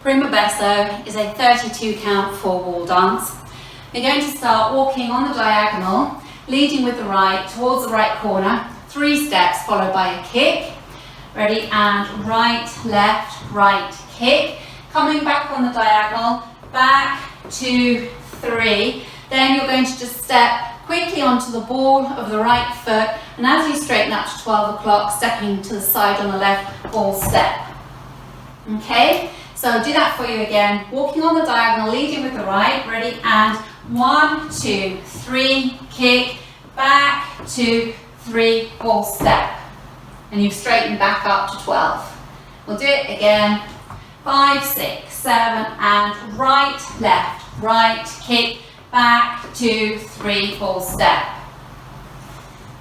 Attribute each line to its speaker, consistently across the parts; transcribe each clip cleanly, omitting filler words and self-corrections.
Speaker 1: Prima Beso is a 32 count 4-wall dance. You're going to start walking on the diagonal, leading with the right towards the right corner, 3 steps followed by a kick. Ready, and right, left, right, kick. Coming back on the diagonal, back, 2, 3. Then you're going to just step quickly onto the ball of the right foot, and as you straighten up to 12 o'clock, stepping to the side on the left, ball step. Okay, so I'll do that for you again. Walking on the diagonal, leading with the right, ready, and 1, 2, 3, kick, back, 2, 3, ball step. And you've straightened back up to 12. We'll do it again. 5, 6, 7, and right, left, right, kick, back, 2, 3, ball step.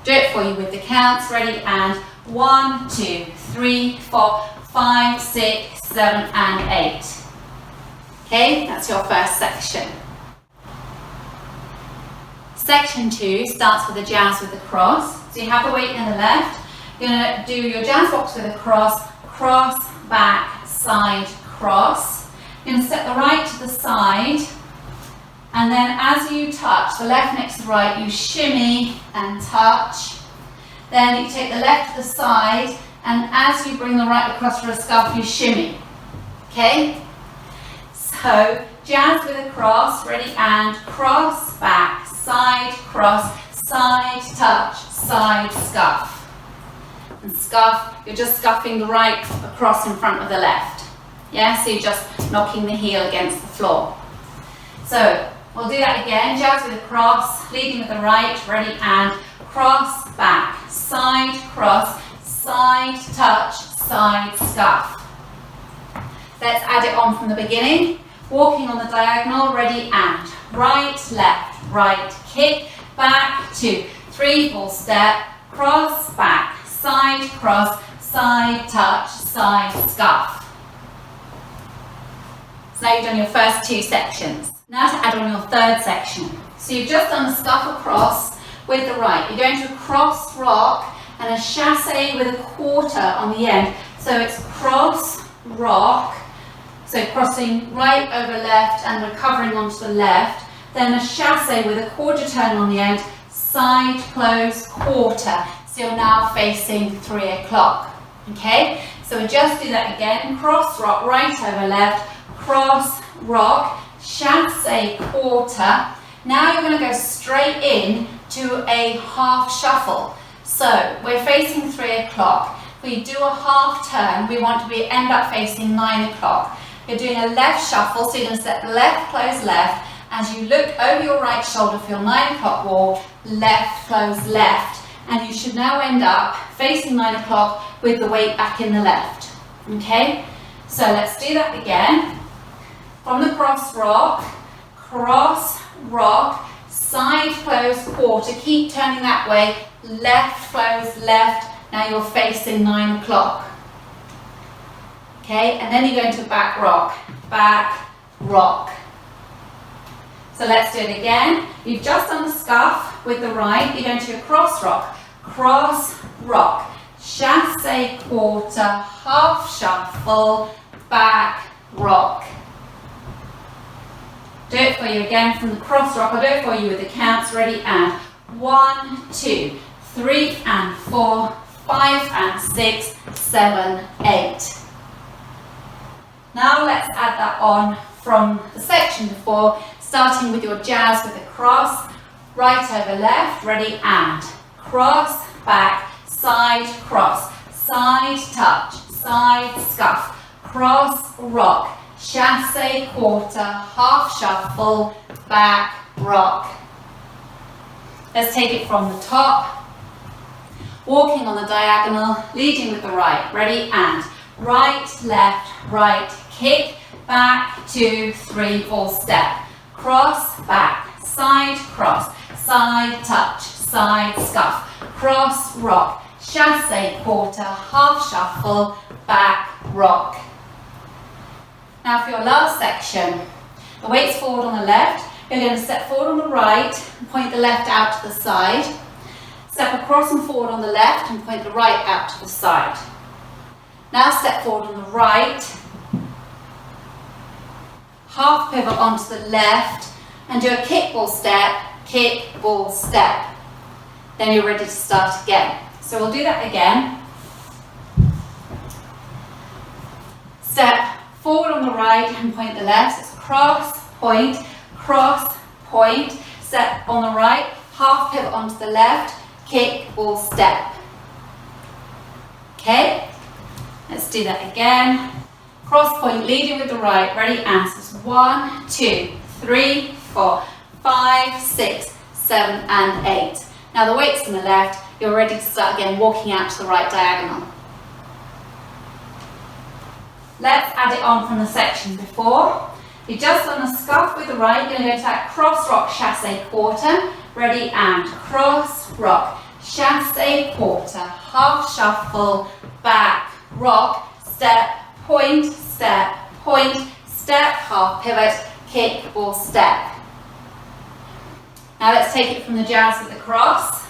Speaker 1: Do it for you with the counts, ready, and 1, 2, 3, 4, 5, 6, 7, and 8. Okay, that's your first section. Section 2 starts with a jazz with a cross. So you have the weight in the left. You're going to do your jazz box with a cross, cross, back, side, cross. You're going to set the right to the side, and then as you touch the left next to the right, you shimmy and touch. Then you take the left to the side, and as you bring the right across for a scuff, you shimmy. Okay? So, jazz with a cross, ready, and cross, back, side, cross, side, touch, side, scuff. And scuff, you're just scuffing the right across in front of the left. Yeah, so you're just knocking the heel against the floor. So, we'll do that again. Jazz with a cross, leading with the right, ready, and cross, back, side, cross, side, touch, side, scuff. Let's add it on from the beginning. Walking on the diagonal, ready, and right, left, right, kick, back, 2, 3, full step, cross, back, side, cross, side, touch, side, scuff. So now you've done your first 2 sections. Now to add on your third section. So you've just done the scuff across with the right. You're going to cross rock and a chassé with a quarter on the end. So it's cross, rock, so crossing right over left and recovering onto the left. Then a chassé with a quarter turn on the end, side, close, quarter. So you're now facing 3 o'clock. Okay, so we just do that again. Cross, rock, right over left, cross, rock, chassé, quarter. Now you're going to go straight in to a half shuffle. So we're facing 3 o'clock. We do a half turn. We want to end up facing 9 o'clock. You're doing a left shuffle, so you're going to step left, close, left. As you look over your right shoulder for your 9 o'clock wall, left, close, left. And you should now end up facing 9 o'clock with the weight back in the left. Okay? So let's do that again. From the cross rock, side, close, quarter. Keep turning that way. Left, close, left. Now you're facing 9 o'clock. Okay, and then you go into back rock. So let's do it again. You've just done the scuff with the right. You're going to a cross rock, chassé, quarter, half shuffle, back rock. Do it for you again from the cross rock. I'll do it for you with the counts. Ready, and 1, 2, 3, and 4, 5, and 6, 7, 8. Now let's add that on from the section before, starting with your jazz with a cross, right over left, ready, and cross, back, side, cross, side, touch, side, scuff, cross, rock, chassé, quarter, half shuffle, back, rock. Let's take it from the top. Walking on the diagonal, leading with the right, ready, and right, left, right, kick, back, 2, 3, full step. Cross, back, side, cross, side, touch, side, scuff, cross, rock, chassé, quarter, half shuffle, back, rock. Now for your last section, the weight's forward on the left. You're going to step forward on the right and point the left out to the side. Step across and forward on the left and point the right out to the side. Now step forward on the right half pivot onto the left, and do a kickball step, kickball step. Then you're ready to start again. So we'll do that again. Step forward on the right and point the left. So it's cross, point, step on the right, half pivot onto the left, kickball step. Okay, let's do that again. Cross point, leading with the right, ready, and so it's 1, 2, 3, 4, 5, 6, 7, and 8. Now the weight's on the left, you're ready to start again, walking out to the right diagonal. Let's add it on from the section before. You're just on a scuff with the right, you're going to go to that cross rock chassé quarter. Ready, and cross rock, chassé quarter, half shuffle, back, rock, step, point, step, half pivot, kickball step. Now let's take it from the jazz with the cross.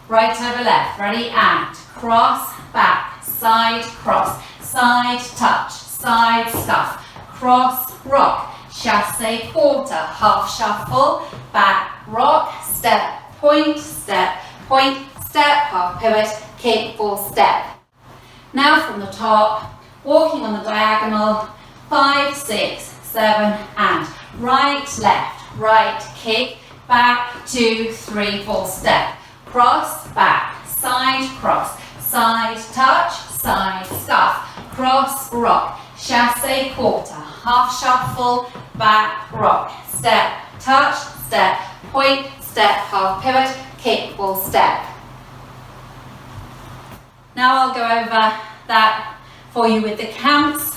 Speaker 1: Right over left, ready, and cross, back, side, cross, side, touch, side, scuff, cross, rock, chassé quarter, half shuffle, back, rock, step, step, half pivot, kickball step. Now from the top, walking on the diagonal, 5, 6, 7, and right, left, right, kick, back, 2, 3, 4, step, cross, back, side, cross, side, touch, side, scuff, cross, rock, chassé quarter, half shuffle, back, rock, step, touch, step, point, step, half pivot, kickball step. Now I'll go over that for you with the counts.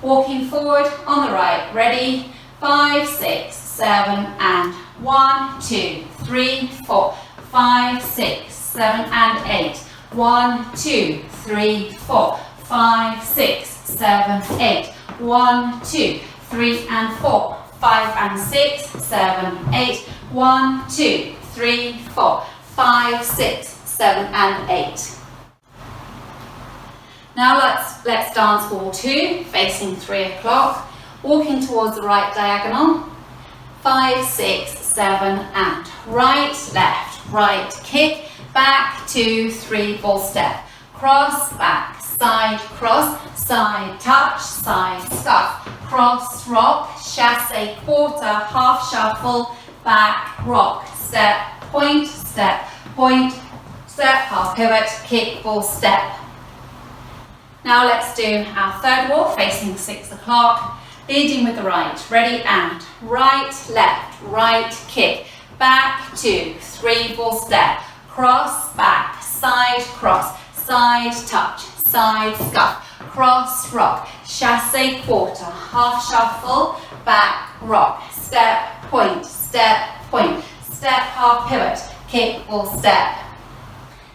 Speaker 1: Walking forward on the right, ready, 5, 6, 7, and 1, 2, 3, 4, 5, 6, 7, and 8. 1, 2, 3, 4, 5, 6, 7, 8. 1, 2, 3, and 4, 5, and 6, 7, 8. 1, 2, 3, 4, 5, 6, 7, and 8. Now let's dance wall 2, facing 3 o'clock, walking towards the right diagonal, 5, 6, 7, and right, left, right, kick, back, 2, 3, 4, step, cross, back, side, cross, side, touch, side, scuff, cross, rock, chassé quarter, half shuffle, back, rock, step, step, half pivot, kickball step. Now let's do our third wall, facing 6 o'clock, leading with the right, ready, and right, left, right, kick, back, 2, 3, 4, step, cross, back, side, cross, side, touch, side, scuff, cross, rock, chassé quarter, half shuffle, back, rock, step, step, half pivot, kickball step.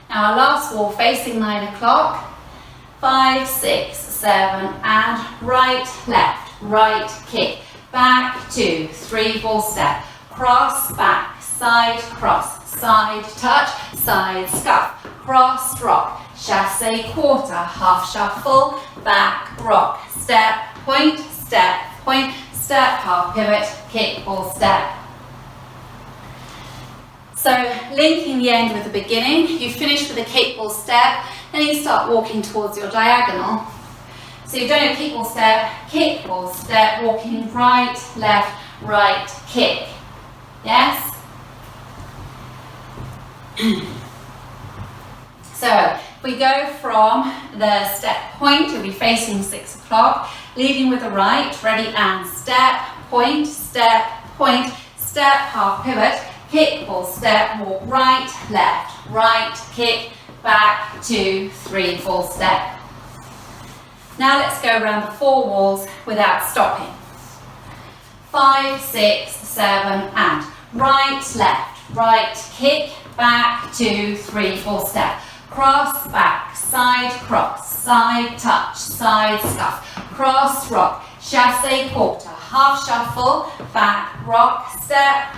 Speaker 1: Now our last wall, facing 9 o'clock, 5, 6, 7, and right, left, right, kick, back, 2, 3, 4, step, cross, back, side, cross, side, touch, side, scuff, cross, rock, chassé quarter, half shuffle, back, rock, step, step, half pivot, kickball step. So linking the end with the beginning, you finish with a kickball step, then you start walking towards your diagonal. So you've done your kickball step, walking right, left, right, kick. Yes? So if we go from the step point, you'll be facing 6 o'clock, leading with the right, ready, and step, step, half pivot, kickball step, walk right, left, right, kick, back, 2, 3, 4, step. Now let's go around the 4 walls without stopping. 5, 6, 7, and right, left, right, kick, back, 2, 3, 4, step. Cross, back, side, cross, side, touch, side, scuff, cross, rock, chassé quarter, half shuffle, back, rock, step,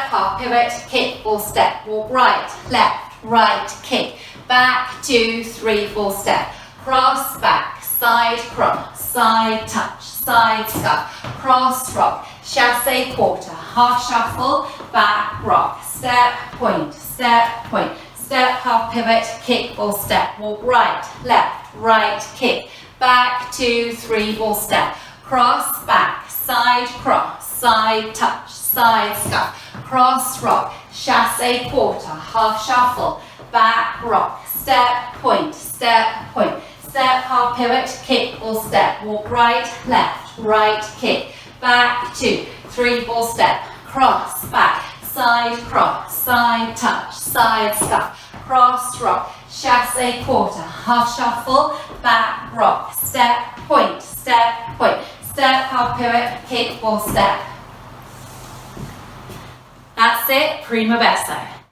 Speaker 1: half pivot, kickball step, walk right, left, right, kick, back, 2, 3, 4, step, cross, back, side, cross, side, touch, side scuff, cross rock, chassé quarter, half shuffle, back rock, step, point, step, point, step, half pivot, kick, ball step, walk right, kick, back, 2, 3, ball step, cross, back, side, cross, side, touch, side scuff, cross rock, chassé quarter, half shuffle, back rock, step, point, step, half pivot, kick, ball step, walk right, kick, back, 2, 3, ball step, cross, back, side, touch, side scuff, cross rock, chassé quarter, half shuffle, back rock, step, point, step, half pivot, kick, ball step. That's it, prima beso.